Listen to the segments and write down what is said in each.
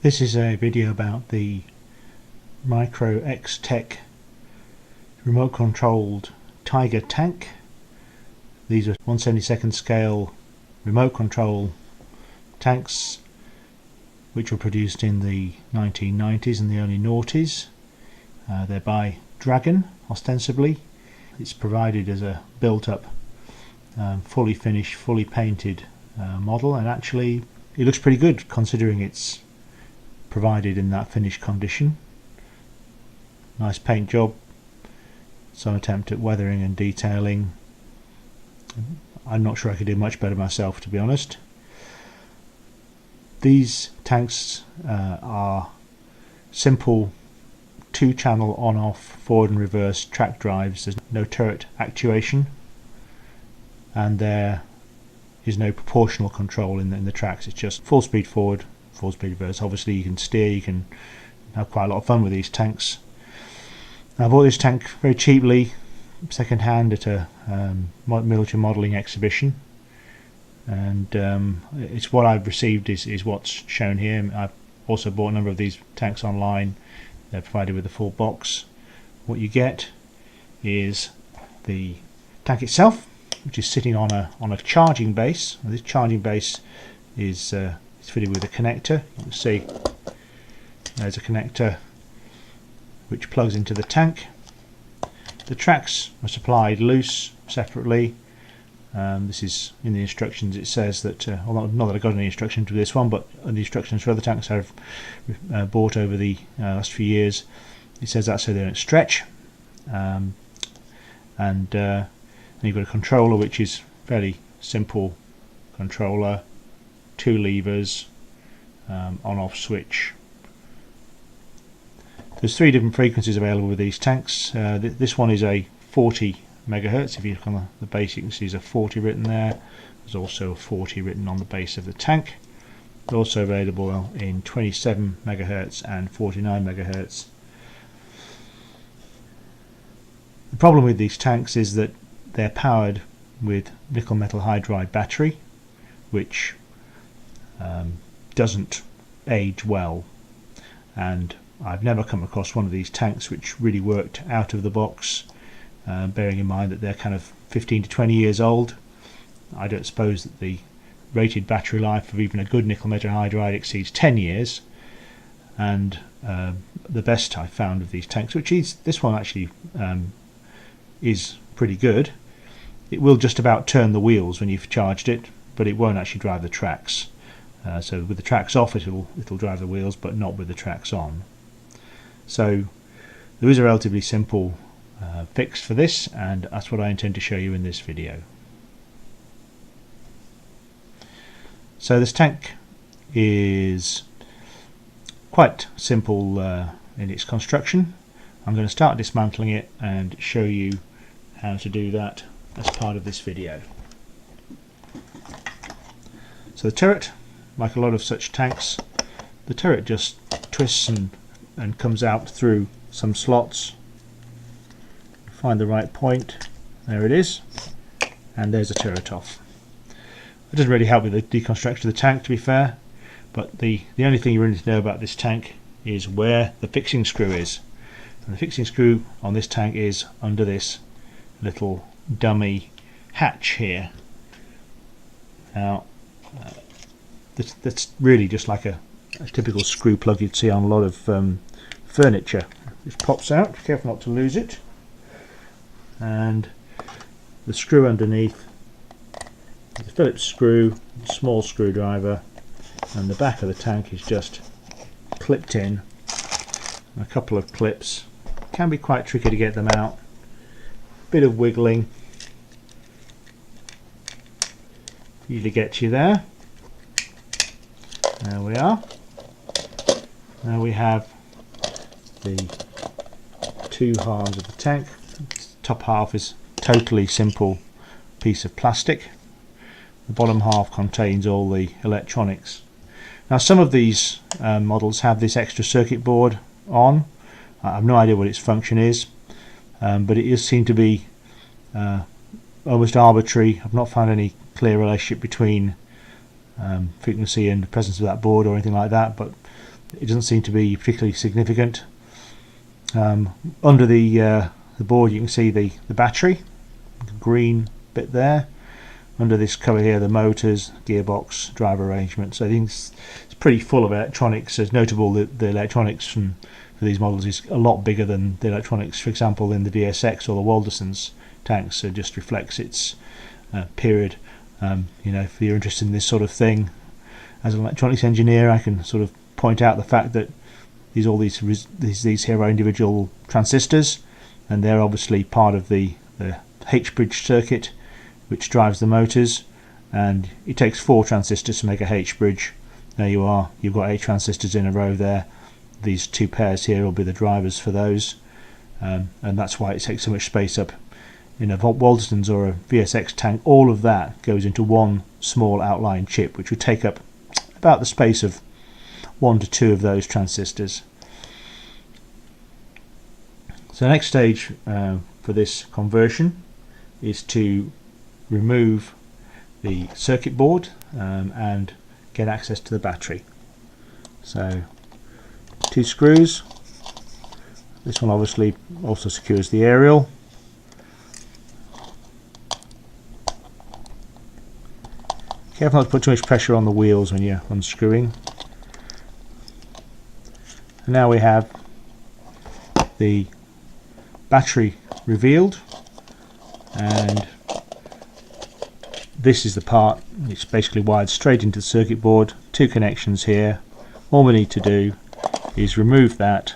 This is a video about the Micro X-Tech remote controlled Tiger tank. These are 1/72nd scale remote control tanks which were produced in the 1990s and the early noughties. They're by Dragon, ostensibly. It's provided as a built-up, fully finished, fully painted model, and actually it looks pretty good considering it's provided in that finished condition. Nice paint job, some attempt at weathering and detailing. I'm not sure I could do much better myself, to be honest. These tanks are simple 2-channel on-off forward and reverse track drives. There's no turret actuation, and there is no proportional control in the tracks. It's just full speed forward, full speed reverse. Obviously you can steer, you can have quite a lot of fun with these tanks. I bought this tank very cheaply, second hand, at a military modelling exhibition, and it's what I've received is what's shown here. I've also bought a number of these tanks online. They're provided with a full box. What you get is the tank itself, which is sitting on a charging base. This charging base is fitted with a connector. You can see there's a connector which plugs into the tank. The tracks are supplied loose, separately. This is in the instructions. It says that, well, not that I got any instruction to this one, but the instructions for other tanks I've bought over the last few years, it says that so they don't stretch. And you've got a controller, which is fairly simple controller, 2 levers, on-off switch. There's 3 different frequencies available with these tanks. This one is a 40 megahertz. If you look on the base, you can see there's a 40 written there. There's also a 40 written on the base of the tank. They're also available in 27 megahertz and 49 megahertz. The problem with these tanks is that they're powered with nickel metal hydride battery, which doesn't age well, and I've never come across one of these tanks which really worked out of the box, bearing in mind that they're kind of 15 to 20 years old. I don't suppose that the rated battery life of even a good nickel metal hydride exceeds 10 years, and the best I've found of these tanks, which is this one, actually is pretty good. It will just about turn the wheels when you've charged it, but it won't actually drive the tracks. So with the tracks off, it'll drive the wheels, but not with the tracks on. So there is a relatively simple fix for this, and that's what I intend to show you in this video. So this tank is quite simple in its construction. I'm going to start dismantling it and show you how to do that as part of this video. So the turret, like a lot of such tanks, the turret just twists and comes out through some slots. Find the right point, there it is, and there's a turret off. It doesn't really help with the deconstruction of the tank, to be fair, but the only thing you really need to know about this tank is where the fixing screw is. And the fixing screw on this tank is under this little dummy hatch here. Now that's really just like a typical screw plug you'd see on a lot of furniture. It pops out, careful not to lose it, and the screw underneath, the Phillips screw, small screwdriver, and the back of the tank is just clipped in. A couple of clips, can be quite tricky to get them out, bit of wiggling usually gets you there. There we are. Now we have the 2 halves of the tank. The top half is totally simple piece of plastic. The bottom half contains all the electronics. Now some of these models have this extra circuit board on. I have no idea what its function is, but it does seem to be almost arbitrary. I've not found any clear relationship between frequency and the presence of that board or anything like that, but it doesn't seem to be particularly significant. Under the board you can see the battery, the green bit there. Under this cover here, the motors, gearbox, driver arrangement. So I think it's pretty full of electronics. It's notable that the electronics for these models is a lot bigger than the electronics, for example, in the DSX or the Walderson's tanks. So it just reflects its period. If you're interested in this sort of thing, as an electronics engineer, I can sort of point out the fact that these here are individual transistors, and they're obviously part of the H-bridge circuit, which drives the motors, and it takes 4 transistors to make a H-bridge. There you are, you've got 8 transistors in a row there. These 2 pairs here will be the drivers for those, and that's why it takes so much space up. In a Walderson's or a VSX tank, all of that goes into one small outline chip, which would take up about the space of 1 to 2 of those transistors. So the next stage for this conversion is to remove the circuit board and get access to the battery. So 2 screws. This one obviously also secures the aerial. Careful not to put too much pressure on the wheels when you're unscrewing. And now we have the battery revealed, and this is the part. It's basically wired straight into the circuit board. 2 connections here. All we need to do is remove that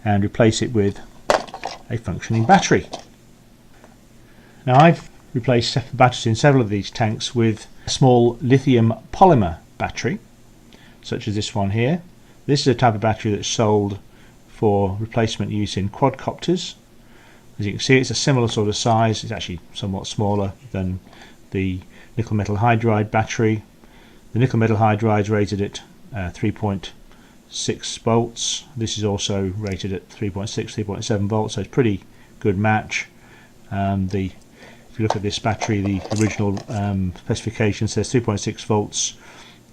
and replace it with a functioning battery. Now I've replaced batteries in several of these tanks with a small lithium polymer battery, such as this one here. This is a type of battery that's sold for replacement use in quadcopters. As you can see, it's a similar sort of size. It's actually somewhat smaller than the nickel metal hydride battery. The nickel metal hydride is rated at 3.6 volts. This is also rated at 3.6, 3.7 volts, so it's pretty good match. If you look at this battery, the original specification says 3.6 volts,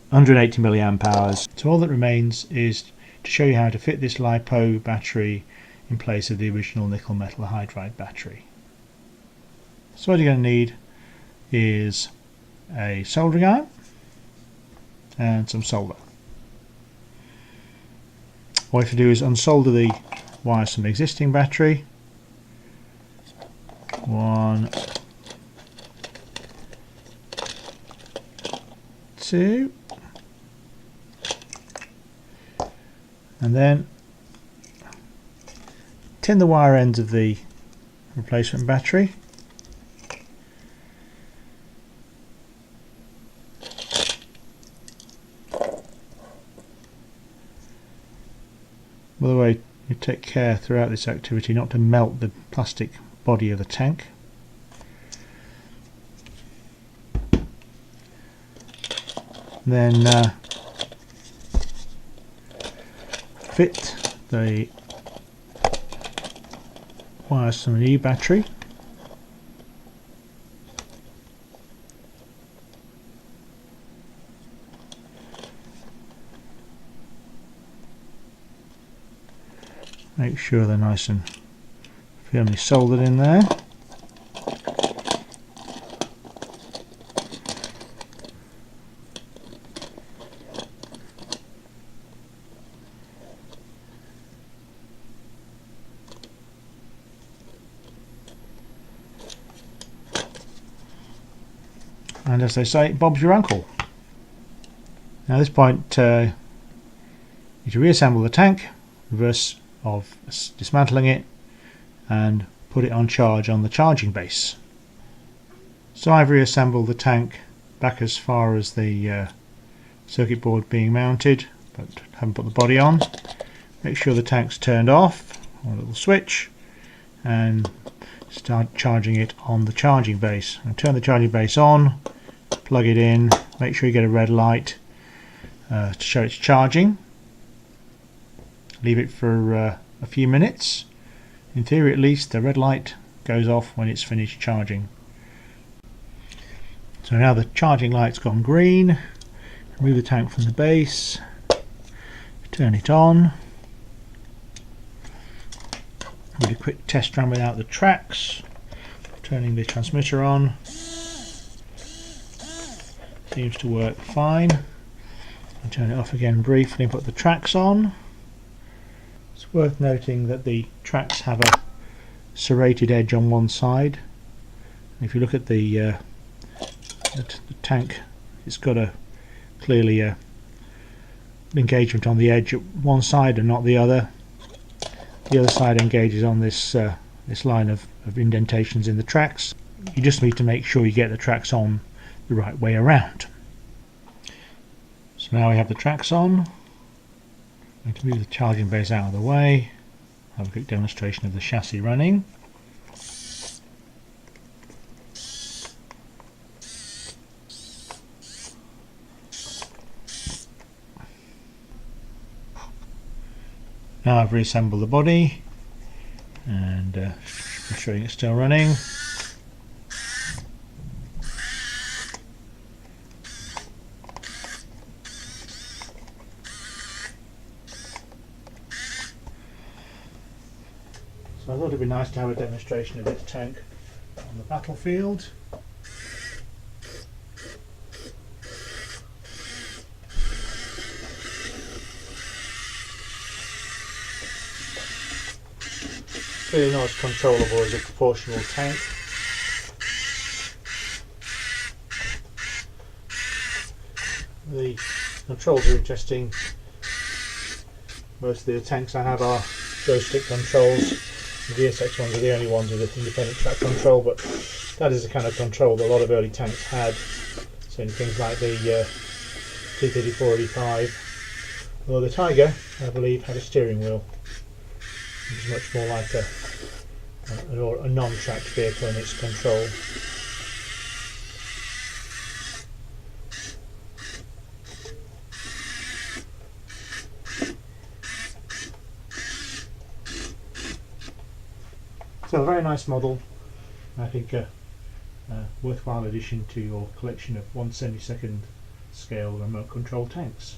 180 milliamp hours. So all that remains is to show you how to fit this LiPo battery in place of the original nickel metal hydride battery. So what you're going to need is a soldering iron and some solder. What you have to do is unsolder the wires from the existing battery. 1, 2, and then tin the wire ends of the replacement battery. By the way, you take care throughout this activity not to melt the plastic body of the tank. Then fit the wires from the new battery. Make sure they're nice and firmly soldered in there. And as they say, Bob's your uncle. Now at this point you need to reassemble the tank, reverse of dismantling it, and put it on charge on the charging base. So I've reassembled the tank back as far as the circuit board being mounted, but haven't put the body on. Make sure the tank's turned off on a little switch and start charging it on the charging base. And turn the charging base on, plug it in, make sure you get a red light to show it's charging. Leave it for a few minutes. In theory at least, the red light goes off when it's finished charging. So now the charging light's gone green. Remove the tank from the base, turn it on. Really quick test run without the tracks. Turning the transmitter on. Seems to work fine. I'll turn it off again briefly and put the tracks on. It's worth noting that the tracks have a serrated edge on one side. If you look at the tank, it's got a clearly a engagement on the edge at one side and not the other. The other side engages on this this line of indentations in the tracks. You just need to make sure you get the tracks on the right way around. So now we have the tracks on. I'm going to move the charging base out of the way. Have a quick demonstration of the chassis running. Now I've reassembled the body and ensuring it's still running. So I thought it'd be nice to have a demonstration of this tank on the battlefield. Clearly not as controllable as a proportional tank. The controls are interesting. Most of the tanks I have are joystick controls. The VSX ones are the only ones with independent track control, but that is the kind of control that a lot of early tanks had. So things like the T-34-85. Although the Tiger, I believe, had a steering wheel. It was much more like a non-tracked vehicle in its control. So a very nice model. I think a worthwhile addition to your collection of 1/72 scale remote control tanks.